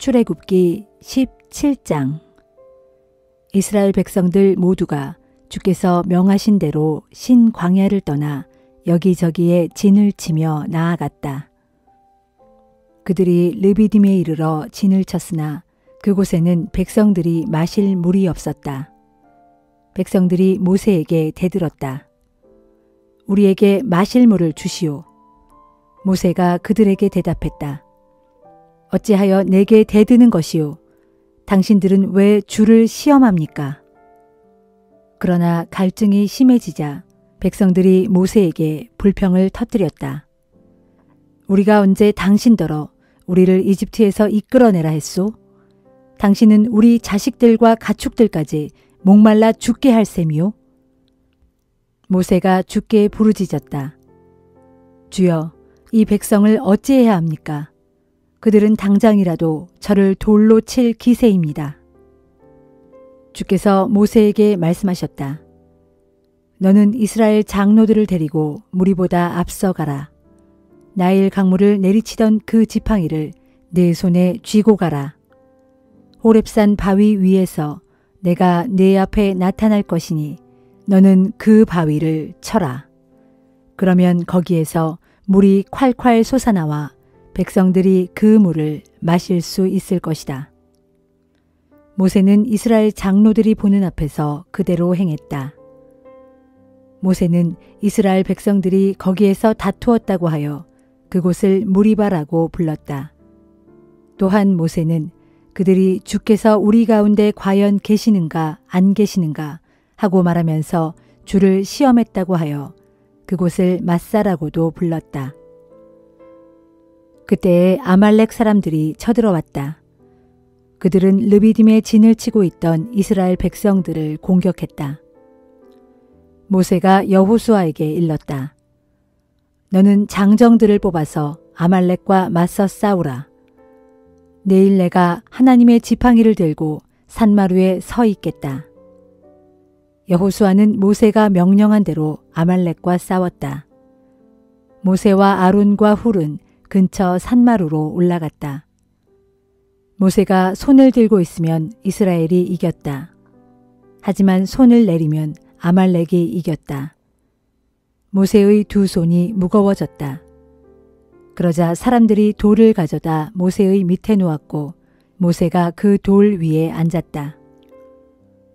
출애굽기 17장. 이스라엘 백성들 모두가 주께서 명하신 대로 신 광야를 떠나 여기저기에 진을 치며 나아갔다. 그들이 르비딤에 이르러 진을 쳤으나 그곳에는 백성들이 마실 물이 없었다. 백성들이 모세에게 대들었다. 우리에게 마실 물을 주시오. 모세가 그들에게 대답했다. 어찌하여 내게 대드는 것이오? 당신들은 왜 주를 시험합니까? 그러나 갈증이 심해지자 백성들이 모세에게 불평을 터뜨렸다. 우리가 언제 당신더러 우리를 이집트에서 이끌어내라 했소? 당신은 우리 자식들과 가축들까지 목말라 죽게 할 셈이요? 모세가 주께 부르짖었다. 주여, 이 백성을 어찌해야 합니까? 그들은 당장이라도 저를 돌로 칠 기세입니다. 주께서 모세에게 말씀하셨다. 너는 이스라엘 장로들을 데리고 무리보다 앞서 가라. 나일 강물을 내리치던 그 지팡이를 내 손에 쥐고 가라. 호렙산 바위 위에서 내가 내 앞에 나타날 것이니 너는 그 바위를 쳐라. 그러면 거기에서 물이 콸콸 솟아나와 백성들이 그 물을 마실 수 있을 것이다. 모세는 이스라엘 장로들이 보는 앞에서 그대로 행했다. 모세는 이스라엘 백성들이 거기에서 다투었다고 하여 그곳을 무리바라고 불렀다. 또한 모세는 그들이 주께서 우리 가운데 과연 계시는가 안 계시는가 하고 말하면서 주를 시험했다고 하여 그곳을 맛사라고도 불렀다. 그때에 아말렉 사람들이 쳐들어왔다. 그들은 르비딤에 진을 치고 있던 이스라엘 백성들을 공격했다. 모세가 여호수아에게 일렀다. 너는 장정들을 뽑아서 아말렉과 맞서 싸우라. 내일 내가 하나님의 지팡이를 들고 산마루에 서 있겠다. 여호수아는 모세가 명령한 대로 아말렉과 싸웠다. 모세와 아론과 훌은 근처 산마루로 올라갔다. 모세가 손을 들고 있으면 이스라엘이 이겼다. 하지만 손을 내리면 아말렉이 이겼다. 모세의 두 손이 무거워졌다. 그러자 사람들이 돌을 가져다 모세의 밑에 놓았고 모세가 그 돌 위에 앉았다.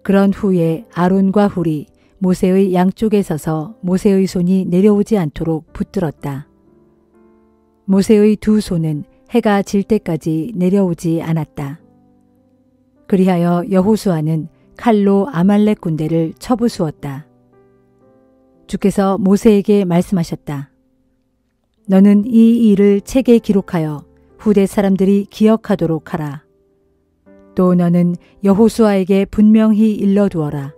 그런 후에 아론과 훌이 모세의 양쪽에 서서 모세의 손이 내려오지 않도록 붙들었다. 모세의 두 손은 해가 질 때까지 내려오지 않았다. 그리하여 여호수아는 칼로 아말렉 군대를 쳐부수었다. 주께서 모세에게 말씀하셨다. 너는 이 일을 책에 기록하여 후대 사람들이 기억하도록 하라. 또 너는 여호수아에게 분명히 일러두어라.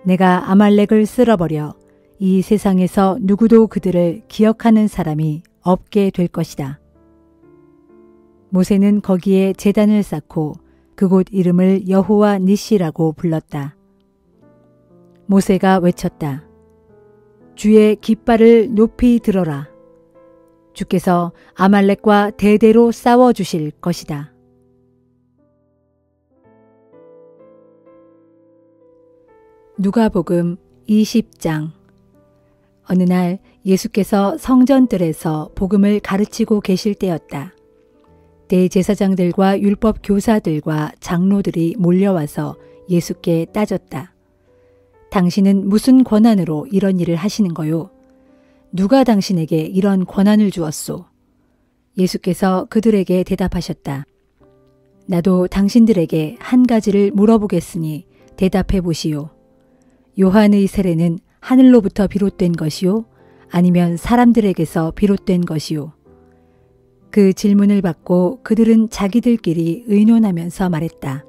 내가 아말렉을 쓸어버려 이 세상에서 누구도 그들을 기억하는 사람이 없게 될 것이다. 모세는 거기에 제단을 쌓고 그곳 이름을 여호와 니시라고 불렀다. 모세가 외쳤다. 주의 깃발을 높이 들어라. 주께서 아말렉과 대대로 싸워주실 것이다. 누가복음 20장. 어느 날 예수께서 성전들에서 복음을 가르치고 계실 때였다. 대제사장들과 율법 교사들과 장로들이 몰려와서 예수께 따졌다. 당신은 무슨 권한으로 이런 일을 하시는 거요? 누가 당신에게 이런 권한을 주었소? 예수께서 그들에게 대답하셨다. 나도 당신들에게 한 가지를 물어보겠으니 대답해 보시오. 요한의 세례는 하늘로부터 비롯된 것이요? 아니면 사람들에게서 비롯된 것이요? 그 질문을 받고 그들은 자기들끼리 의논하면서 말했다.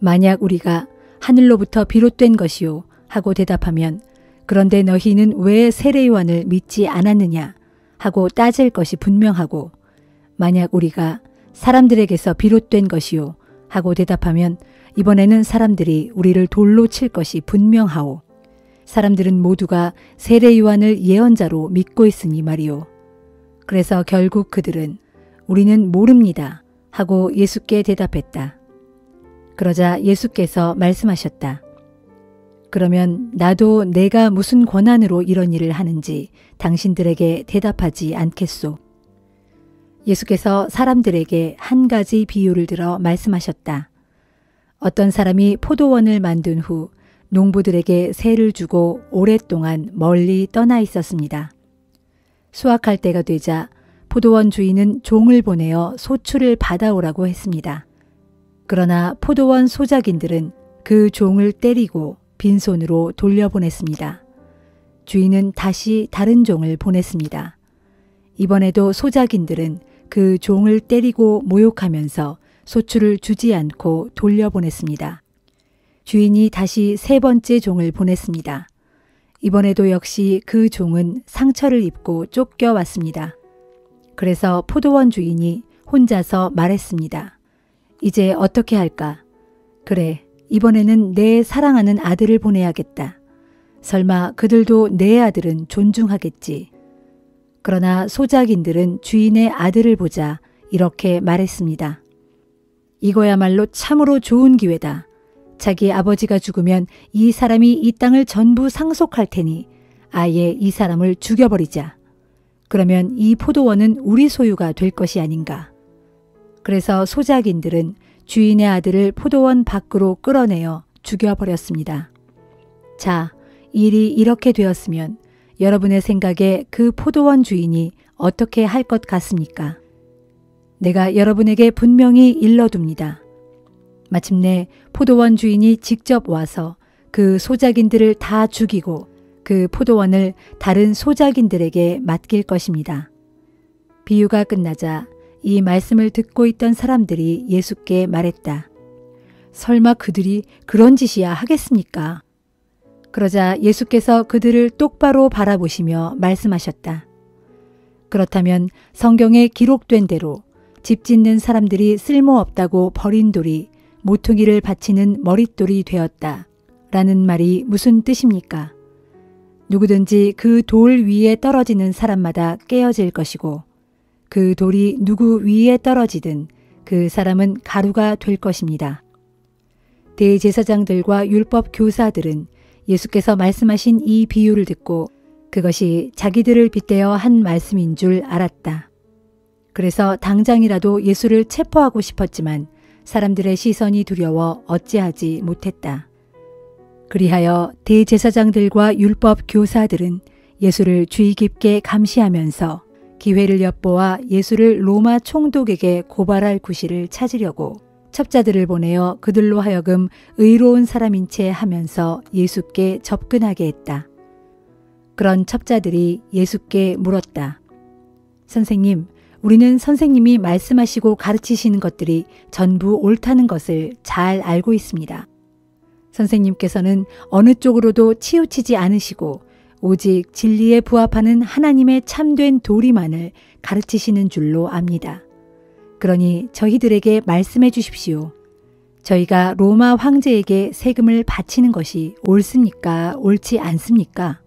만약 우리가 하늘로부터 비롯된 것이요 하고 대답하면 그런데 너희는 왜 세례 요한을 믿지 않았느냐 하고 따질 것이 분명하고 만약 우리가 사람들에게서 비롯된 것이요 하고 대답하면 이번에는 사람들이 우리를 돌로 칠 것이 분명하오. 사람들은 모두가 세례 요한을 예언자로 믿고 있으니 말이오. 그래서 결국 그들은 우리는 모릅니다 하고 예수께 대답했다. 그러자 예수께서 말씀하셨다. 그러면 나도 내가 무슨 권한으로 이런 일을 하는지 당신들에게 대답하지 않겠소. 예수께서 사람들에게 한 가지 비유를 들어 말씀하셨다. 어떤 사람이 포도원을 만든 후 농부들에게 세를 주고 오랫동안 멀리 떠나 있었습니다. 수확할 때가 되자 포도원 주인은 종을 보내어 소출을 받아오라고 했습니다. 그러나 포도원 소작인들은 그 종을 때리고 빈손으로 돌려보냈습니다. 주인은 다시 다른 종을 보냈습니다. 이번에도 소작인들은 그 종을 때리고 모욕하면서 소출을 주지 않고 돌려보냈습니다. 주인이 다시 세 번째 종을 보냈습니다. 이번에도 역시 그 종은 상처를 입고 쫓겨왔습니다. 그래서 포도원 주인이 혼자서 말했습니다. 이제 어떻게 할까? 그래, 이번에는 내 사랑하는 아들을 보내야겠다. 설마 그들도 내 아들은 존중하겠지. 그러나 소작인들은 주인의 아들을 보자 이렇게 말했습니다. 이거야말로 참으로 좋은 기회다. 자기 아버지가 죽으면 이 사람이 이 땅을 전부 상속할 테니 아예 이 사람을 죽여버리자. 그러면 이 포도원은 우리 소유가 될 것이 아닌가. 그래서 소작인들은 주인의 아들을 포도원 밖으로 끌어내어 죽여버렸습니다. 자, 일이 이렇게 되었으면 여러분의 생각에 그 포도원 주인이 어떻게 할 것 같습니까? 내가 여러분에게 분명히 일러둡니다. 마침내 포도원 주인이 직접 와서 그 소작인들을 다 죽이고 그 포도원을 다른 소작인들에게 맡길 것입니다. 비유가 끝나자 이 말씀을 듣고 있던 사람들이 예수께 말했다. 설마 그들이 그런 짓이야 하겠습니까? 그러자 예수께서 그들을 똑바로 바라보시며 말씀하셨다. 그렇다면 성경에 기록된 대로 집 짓는 사람들이 쓸모없다고 버린 돌이 모퉁이를 받치는 머릿돌이 되었다. 라는 말이 무슨 뜻입니까? 누구든지 그 돌 위에 떨어지는 사람마다 깨어질 것이고 그 돌이 누구 위에 떨어지든 그 사람은 가루가 될 것입니다. 대제사장들과 율법 교사들은 예수께서 말씀하신 이 비유를 듣고 그것이 자기들을 빗대어 한 말씀인 줄 알았다. 그래서 당장이라도 예수를 체포하고 싶었지만 사람들의 시선이 두려워 어찌하지 못했다. 그리하여 대제사장들과 율법 교사들은 예수를 주의 깊게 감시하면서 기회를 엿보아 예수를 로마 총독에게 고발할 구실을 찾으려고 첩자들을 보내어 그들로 하여금 의로운 사람인 채 하면서 예수께 접근하게 했다. 그런 첩자들이 예수께 물었다. 선생님, 우리는 선생님이 말씀하시고 가르치시는 것들이 전부 옳다는 것을 잘 알고 있습니다. 선생님께서는 어느 쪽으로도 치우치지 않으시고 오직 진리에 부합하는 하나님의 참된 도리만을 가르치시는 줄로 압니다. 그러니 저희들에게 말씀해 주십시오. 저희가 로마 황제에게 세금을 바치는 것이 옳습니까? 옳지 않습니까?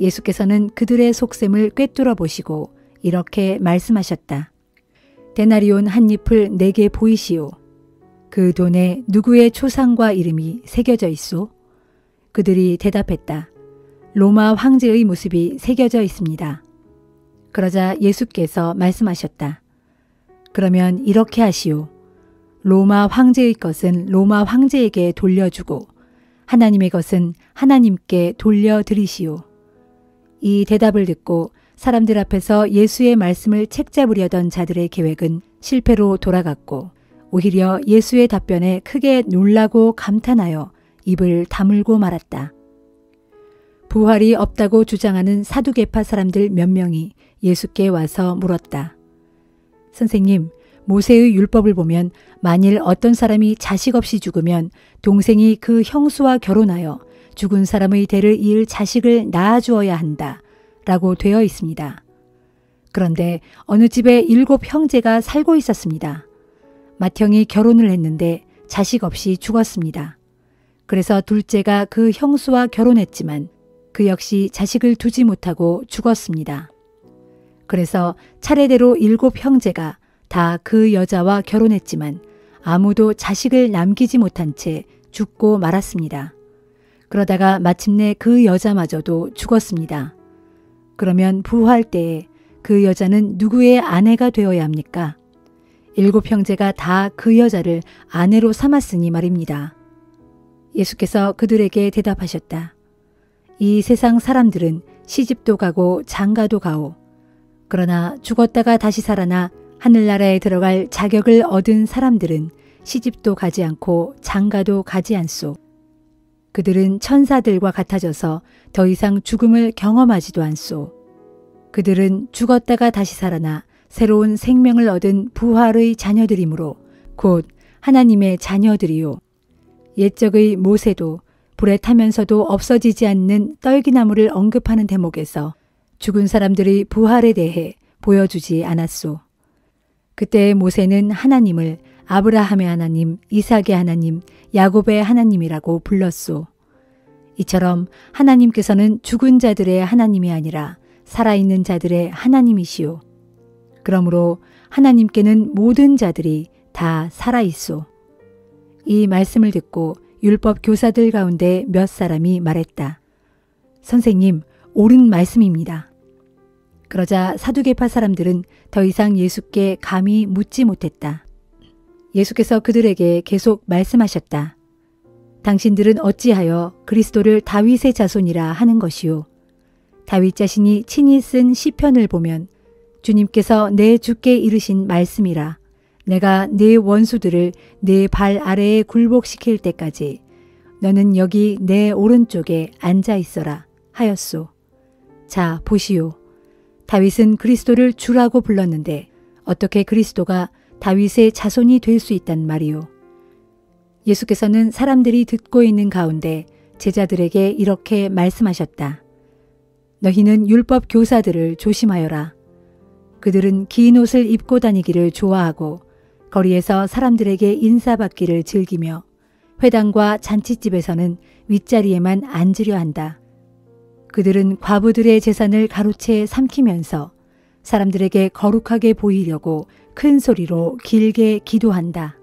예수께서는 그들의 속셈을 꿰뚫어 보시고 이렇게 말씀하셨다. 데나리온 한 잎을 내게 보이시오. 그 돈에 누구의 초상과 이름이 새겨져 있소? 그들이 대답했다. 로마 황제의 모습이 새겨져 있습니다. 그러자 예수께서 말씀하셨다. 그러면 이렇게 하시오. 로마 황제의 것은 로마 황제에게 돌려주고 하나님의 것은 하나님께 돌려드리시오. 이 대답을 듣고 사람들 앞에서 예수의 말씀을 책잡으려던 자들의 계획은 실패로 돌아갔고 오히려 예수의 답변에 크게 놀라고 감탄하여 입을 다물고 말았다. 부활이 없다고 주장하는 사두개파 사람들 몇 명이 예수께 와서 물었다. 선생님, 모세의 율법을 보면 만일 어떤 사람이 자식 없이 죽으면 동생이 그 형수와 결혼하여 죽은 사람의 대를 이을 자식을 낳아주어야 한다 라고 되어 있습니다. 그런데 어느 집에 7 형제가 살고 있었습니다. 맏형이 결혼을 했는데 자식 없이 죽었습니다. 그래서 둘째가 그 형수와 결혼했지만 그 역시 자식을 두지 못하고 죽었습니다. 그래서 차례대로 7 형제가 다 그 여자와 결혼했지만 아무도 자식을 남기지 못한 채 죽고 말았습니다. 그러다가 마침내 그 여자마저도 죽었습니다. 그러면 부활 때에 그 여자는 누구의 아내가 되어야 합니까? 7형제가 다 그 여자를 아내로 삼았으니 말입니다. 예수께서 그들에게 대답하셨다. 이 세상 사람들은 시집도 가고 장가도 가오. 그러나 죽었다가 다시 살아나 하늘나라에 들어갈 자격을 얻은 사람들은 시집도 가지 않고 장가도 가지 않소. 그들은 천사들과 같아져서 더 이상 죽음을 경험하지도 않소. 그들은 죽었다가 다시 살아나 새로운 생명을 얻은 부활의 자녀들이므로 곧 하나님의 자녀들이요. 옛적의 모세도 불에 타면서도 없어지지 않는 떨기나무를 언급하는 대목에서 죽은 사람들의 부활에 대해 보여주지 않았소. 그때 모세는 하나님을 아브라함의 하나님, 이삭의 하나님, 야곱의 하나님이라고 불렀소. 이처럼 하나님께서는 죽은 자들의 하나님이 아니라 살아있는 자들의 하나님이시오. 그러므로 하나님께는 모든 자들이 다 살아있소. 이 말씀을 듣고 율법 교사들 가운데 몇 사람이 말했다. 선생님, 옳은 말씀입니다. 그러자 사두개파 사람들은 더 이상 예수께 감히 묻지 못했다. 예수께서 그들에게 계속 말씀하셨다. 당신들은 어찌하여 그리스도를 다윗의 자손이라 하는 것이요. 다윗 자신이 친히 쓴 시편을 보면 주님께서 내 주께 이르신 말씀이라. 내가 네 원수들을 네 발 아래에 굴복시킬 때까지 너는 여기 내 오른쪽에 앉아 있어라 하였소. 자, 보시오. 다윗은 그리스도를 주라고 불렀는데 어떻게 그리스도가 다윗의 자손이 될 수 있단 말이오. 예수께서는 사람들이 듣고 있는 가운데 제자들에게 이렇게 말씀하셨다. 너희는 율법 교사들을 조심하여라. 그들은 긴 옷을 입고 다니기를 좋아하고 거리에서 사람들에게 인사받기를 즐기며 회당과 잔치집에서는 윗자리에만 앉으려 한다. 그들은 과부들의 재산을 가로채 삼키면서 사람들에게 거룩하게 보이려고 큰 소리로 길게 기도한다.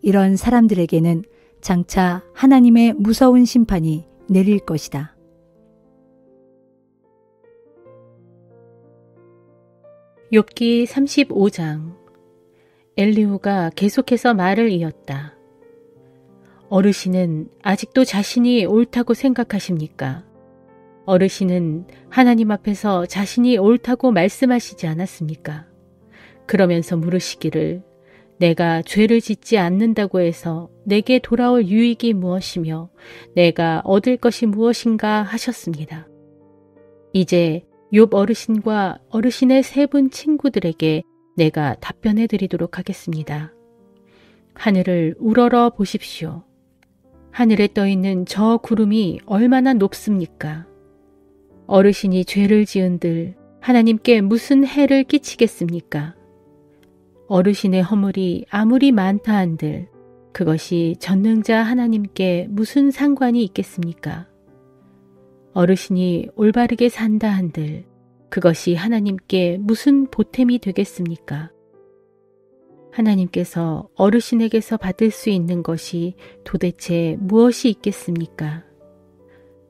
이런 사람들에게는 장차 하나님의 무서운 심판이 내릴 것이다. 욥기 35장. 엘리후가 계속해서 말을 이었다. 어르신은 아직도 자신이 옳다고 생각하십니까? 어르신은 하나님 앞에서 자신이 옳다고 말씀하시지 않았습니까? 그러면서 물으시기를 내가 죄를 짓지 않는다고 해서 내게 돌아올 유익이 무엇이며 내가 얻을 것이 무엇인가 하셨습니다. 이제 욥 어르신과 어르신의 세 분 친구들에게 내가 답변해 드리도록 하겠습니다. 하늘을 우러러 보십시오. 하늘에 떠 있는 저 구름이 얼마나 높습니까? 어르신이 죄를 지은들 하나님께 무슨 해를 끼치겠습니까? 어르신의 허물이 아무리 많다 한들 그것이 전능자 하나님께 무슨 상관이 있겠습니까? 어르신이 올바르게 산다 한들 그것이 하나님께 무슨 보탬이 되겠습니까? 하나님께서 어르신에게서 받을 수 있는 것이 도대체 무엇이 있겠습니까?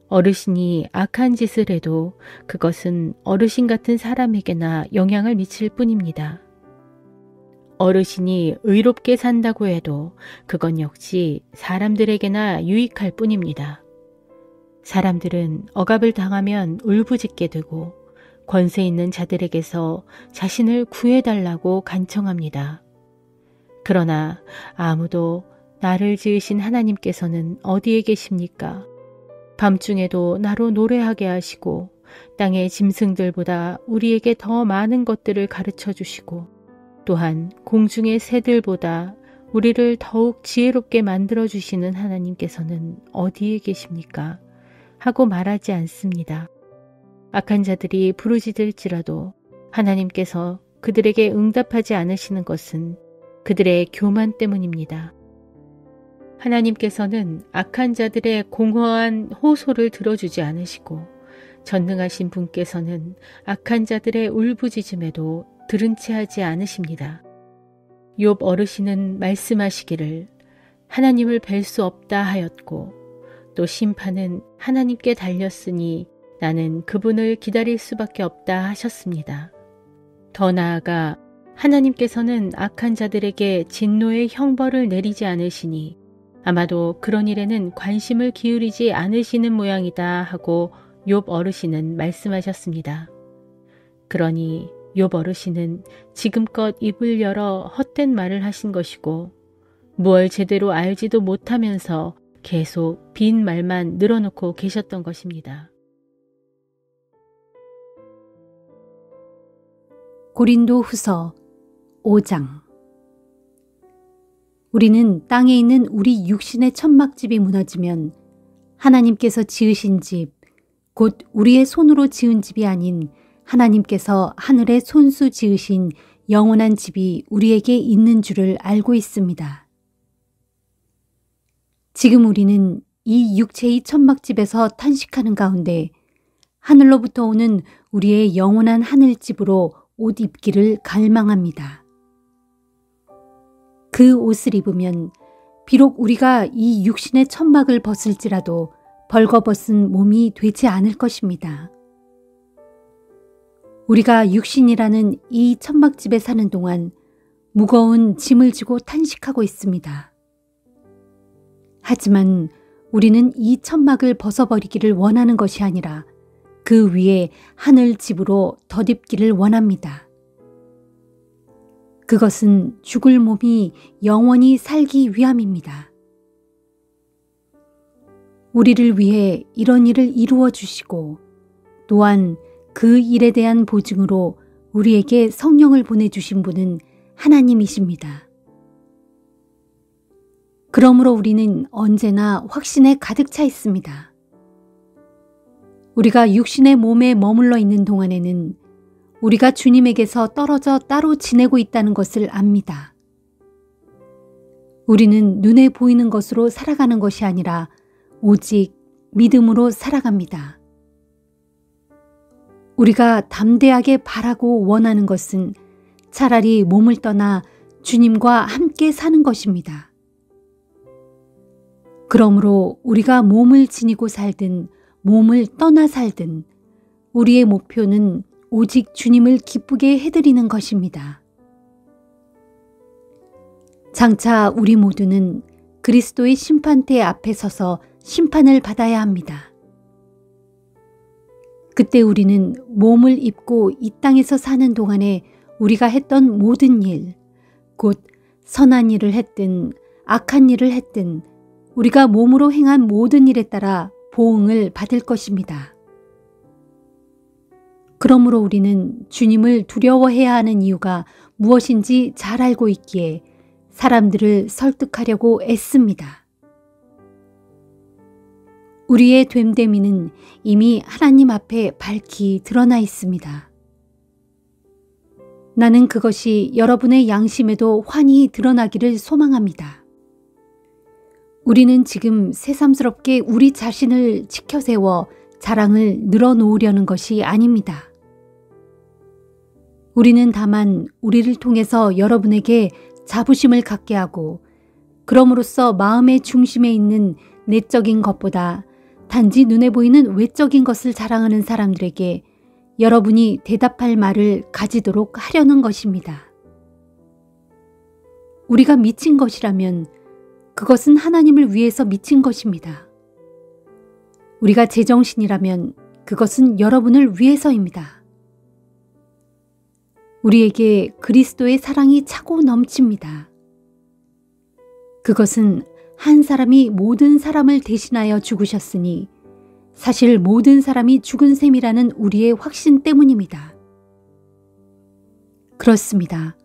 어르신이 악한 짓을 해도 그것은 어르신 같은 사람에게나 영향을 미칠 뿐입니다. 어르신이 의롭게 산다고 해도 그건 역시 사람들에게나 유익할 뿐입니다. 사람들은 억압을 당하면 울부짖게 되고 권세 있는 자들에게서 자신을 구해달라고 간청합니다. 그러나 아무도 나를 지으신 하나님께서는 어디에 계십니까? 밤중에도 나로 노래하게 하시고 땅의 짐승들보다 우리에게 더 많은 것들을 가르쳐 주시고 또한 공중의 새들보다 우리를 더욱 지혜롭게 만들어 주시는 하나님께서는 어디에 계십니까? 하고 말하지 않습니다. 악한 자들이 부르짖을지라도 하나님께서 그들에게 응답하지 않으시는 것은 그들의 교만 때문입니다. 하나님께서는 악한 자들의 공허한 호소를 들어주지 않으시고 전능하신 분께서는 악한 자들의 울부짖음에도 들은 채 하지 않으십니다. 욥 어르신은 말씀하시기를 하나님을 뵐 수 없다 하였고 또 심판은 하나님께 달렸으니 나는 그분을 기다릴 수밖에 없다 하셨습니다. 더 나아가 하나님께서는 악한 자들에게 진노의 형벌을 내리지 않으시니 아마도 그런 일에는 관심을 기울이지 않으시는 모양이다 하고 욥 어르신은 말씀하셨습니다. 그러니 욥 어르신은 지금껏 입을 열어 헛된 말을 하신 것이고 무얼 제대로 알지도 못하면서 계속 빈 말만 늘어놓고 계셨던 것입니다. 고린도후서 5장. 우리는 땅에 있는 우리 육신의 천막집이 무너지면 하나님께서 지으신 집, 곧 우리의 손으로 지은 집이 아닌 하나님께서 하늘에 손수 지으신 영원한 집이 우리에게 있는 줄을 알고 있습니다. 지금 우리는 이 육체의 천막집에서 탄식하는 가운데 하늘로부터 오는 우리의 영원한 하늘집으로 옷 입기를 갈망합니다. 그 옷을 입으면 비록 우리가 이 육신의 천막을 벗을지라도 벌거벗은 몸이 되지 않을 것입니다. 우리가 육신이라는 이 천막집에 사는 동안 무거운 짐을 지고 탄식하고 있습니다. 하지만 우리는 이 천막을 벗어버리기를 원하는 것이 아니라 그 위에 하늘 집으로 덧입기를 원합니다. 그것은 죽을 몸이 영원히 살기 위함입니다. 우리를 위해 이런 일을 이루어 주시고 또한 그 일에 대한 보증으로 우리에게 성령을 보내주신 분은 하나님이십니다. 그러므로 우리는 언제나 확신에 가득 차 있습니다. 우리가 육신의 몸에 머물러 있는 동안에는 우리가 주님에게서 떨어져 따로 지내고 있다는 것을 압니다. 우리는 눈에 보이는 것으로 살아가는 것이 아니라 오직 믿음으로 살아갑니다. 우리가 담대하게 바라고 원하는 것은 차라리 몸을 떠나 주님과 함께 사는 것입니다. 그러므로 우리가 몸을 지니고 살든 몸을 떠나 살든 우리의 목표는 오직 주님을 기쁘게 해드리는 것입니다. 장차 우리 모두는 그리스도의 심판대 앞에 서서 심판을 받아야 합니다. 그때 우리는 몸을 입고 이 땅에서 사는 동안에 우리가 했던 모든 일, 곧 선한 일을 했든 악한 일을 했든 우리가 몸으로 행한 모든 일에 따라 보응을 받을 것입니다. 그러므로 우리는 주님을 두려워해야 하는 이유가 무엇인지 잘 알고 있기에 사람들을 설득하려고 애씁니다. 우리의 됨됨이는 이미 하나님 앞에 밝히 드러나 있습니다. 나는 그것이 여러분의 양심에도 환히 드러나기를 소망합니다. 우리는 지금 새삼스럽게 우리 자신을 지켜세워 자랑을 늘어놓으려는 것이 아닙니다. 우리는 다만 우리를 통해서 여러분에게 자부심을 갖게 하고 그럼으로써 마음의 중심에 있는 내적인 것보다 단지 눈에 보이는 외적인 것을 자랑하는 사람들에게 여러분이 대답할 말을 가지도록 하려는 것입니다. 우리가 미친 것이라면 그것은 하나님을 위해서 미친 것입니다. 우리가 제정신이라면 그것은 여러분을 위해서입니다. 우리에게 그리스도의 사랑이 차고 넘칩니다. 그것은 한 사람이 모든 사람을 대신하여 죽으셨으니 사실 모든 사람이 죽은 셈이라는 우리의 확신 때문입니다. 그렇습니다.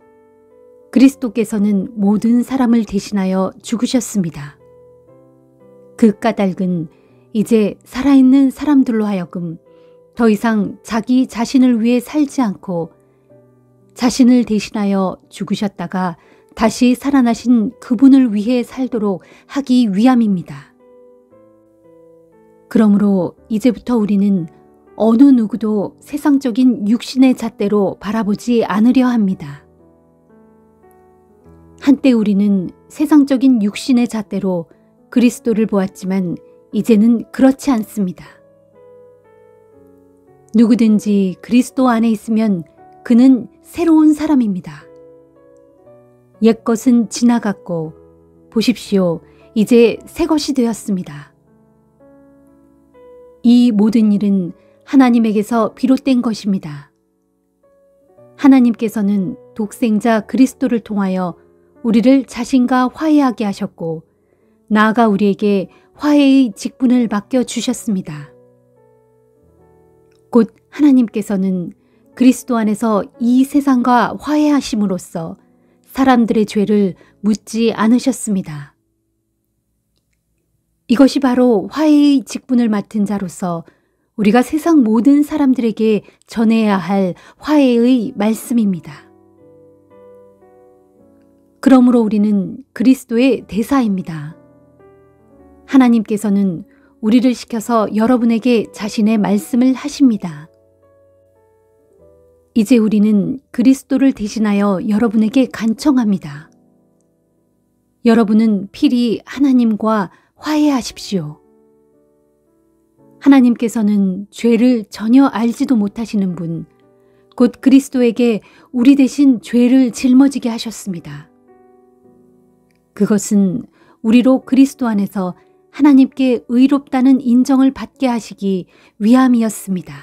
그리스도께서는 모든 사람을 대신하여 죽으셨습니다. 그 까닭은 이제 살아있는 사람들로 하여금 더 이상 자기 자신을 위해 살지 않고 자신을 대신하여 죽으셨다가 다시 살아나신 그분을 위해 살도록 하기 위함입니다. 그러므로 이제부터 우리는 어느 누구도 세상적인 육신의 잣대로 바라보지 않으려 합니다. 한때 우리는 세상적인 육신의 잣대로 그리스도를 보았지만 이제는 그렇지 않습니다. 누구든지 그리스도 안에 있으면 그는 새로운 사람입니다. 옛것은 지나갔고 보십시오, 이제 새것이 되었습니다. 이 모든 일은 하나님에게서 비롯된 것입니다. 하나님께서는 독생자 그리스도를 통하여 우리를 자신과 화해하게 하셨고 나아가 우리에게 화해의 직분을 맡겨주셨습니다. 곧 하나님께서는 그리스도 안에서 이 세상과 화해하심으로써 사람들의 죄를 묻지 않으셨습니다. 이것이 바로 화해의 직분을 맡은 자로서 우리가 세상 모든 사람들에게 전해야 할 화해의 말씀입니다. 그러므로 우리는 그리스도의 대사입니다. 하나님께서는 우리를 시켜서 여러분에게 자신의 말씀을 하십니다. 이제 우리는 그리스도를 대신하여 여러분에게 간청합니다. 여러분은 필히 하나님과 화해하십시오. 하나님께서는 죄를 전혀 알지도 못하시는 분, 곧 그리스도에게 우리 대신 죄를 짊어지게 하셨습니다. 그것은 우리로 그리스도 안에서 하나님께 의롭다는 인정을 받게 하시기 위함이었습니다.